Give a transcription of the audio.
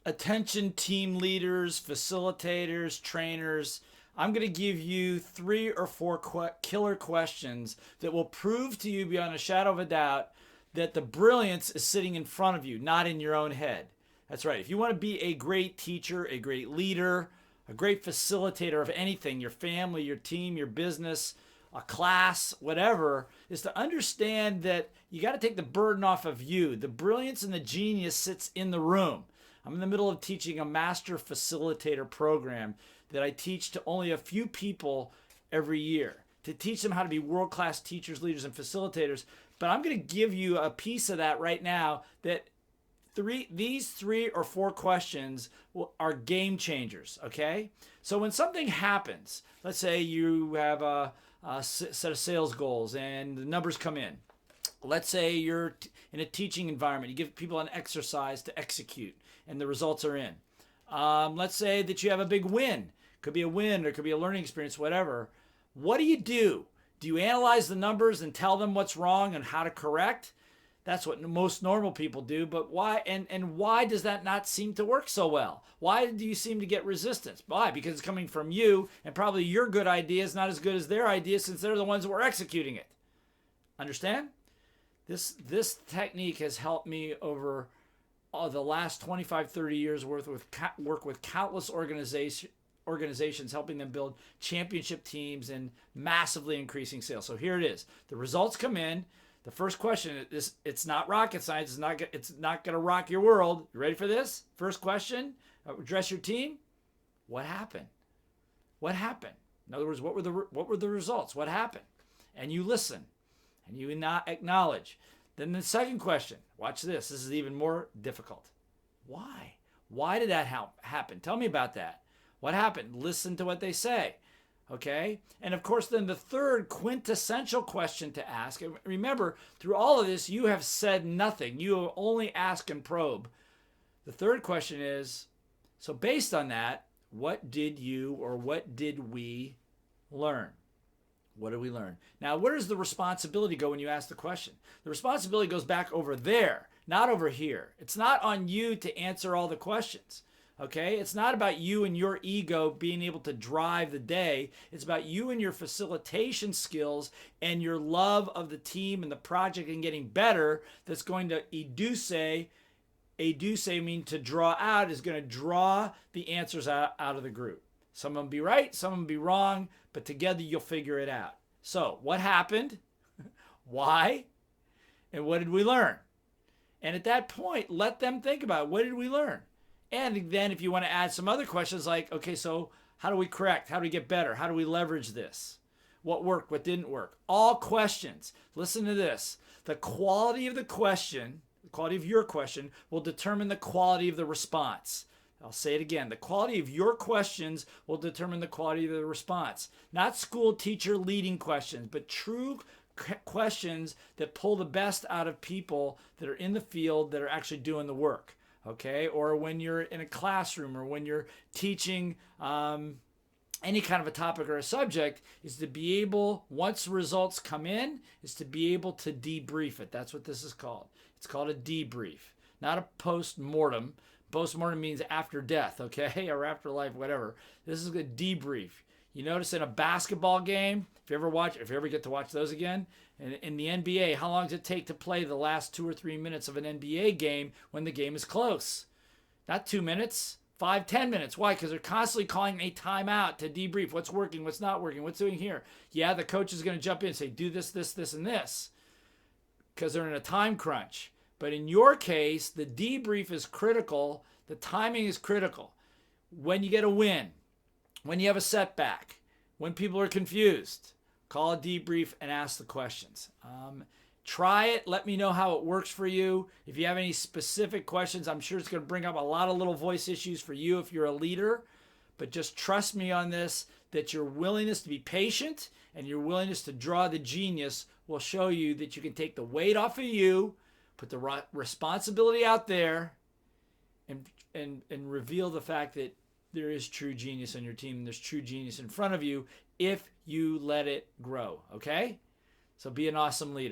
Attention team leaders, facilitators, trainers. I'm going to give you 3 or 4 killer questions that will prove to you beyond a shadow of a doubt that the brilliance is sitting in front of you, not in your own head. That's right. If you want to be a great teacher, a great leader, a great facilitator of anything, your family, your team, your business, a class, whatever, is to understand that you got to take the burden off of you. The brilliance and the genius sits in the room. I'm in the middle of teaching a master facilitator program that I teach to only a few people every year to teach them how to be world-class teachers, leaders, and facilitators. But I'm going to give you a piece of that right now that these 3 or 4 questions are game changers, okay? So when something happens, let's say you have a set of sales goals and the numbers come in. Let's say you're in a teaching environment. You give people an exercise to execute and the results are in. Let's say that you have a big win. Could be a win or it could be a learning experience, whatever. What do you do? Do you analyze the numbers and tell them what's wrong and how to correct? That's what most normal people do, but why and why does that not seem to work so well? Why do you seem to get resistance? Why? Because it's coming from you, and probably your good idea is not as good as their idea since they're the ones that were executing it. Understand? This technique has helped me over the last 25, 30 years worth of work with countless organizations, helping them build championship teams and massively increasing sales. So here it is. The results come in. The first question is, it's not rocket science. It's not going to rock your world. You ready for this? First question, address your team. What happened? What happened? In other words, what were the results? What happened? And you listen and you not acknowledge. Then the second question, watch this. This is even more difficult. Why? Why did that happen? Tell me about that. What happened? Listen to what they say. Okay? And of course, then the third quintessential question to ask, and remember, through all of this, you have said nothing. You have only asked and probe. The third question is, so based on that, what did you or what did we learn? What did we learn? Now, where does the responsibility go when you ask the question? The responsibility goes back over there, not over here. It's not on you to answer all the questions. Okay? It's not about you and your ego being able to drive the day. It's about you and your facilitation skills and your love of the team and the project and getting better that's going to educe mean to draw out, is going to draw the answers out of the group. Some of them be right, some of them be wrong, but together you'll figure it out. So what happened? Why? And what did we learn? And at that point, let them think about it. What did we learn? And then if you want to add some other questions like, okay, so how do we correct? How do we get better? How do we leverage this? What worked? What didn't work? All questions. Listen to this. The quality of the question, the quality of your question, will determine the quality of the response. I'll say it again. The quality of your questions will determine the quality of the response. Not school teacher leading questions, but true questions that pull the best out of people that are in the field that are actually doing the work. Okay, or when you're in a classroom or when you're teaching any kind of a topic or a subject, is to be able, once results come in, is to be able to debrief it. That's what this is called. It's called a debrief, not a post-mortem. Post-mortem means after death, okay, or after life, whatever. This is a debrief. You notice in a basketball game, if you ever get to watch those again, in the NBA, how long does it take to play the last 2 or 3 minutes of an NBA game when the game is close? Not 2 minutes, 5, 10 minutes. Why? Because they're constantly calling a timeout to debrief. What's working? What's not working? What's doing here? Yeah, the coach is going to jump in and say, do this, this, this, and this, because they're in a time crunch. But in your case, the debrief is critical. The timing is critical. When you get a win, when you have a setback, when people are confused, call a debrief and ask the questions. Try it. Let me know how it works for you. If you have any specific questions, I'm sure it's going to bring up a lot of little voice issues for you if you're a leader. But just trust me on this, that your willingness to be patient and your willingness to draw the genius will show you that you can take the weight off of you, put the responsibility out there, and reveal the fact that there is true genius on your team and there's true genius in front of you if you let it grow, okay? So be an awesome leader.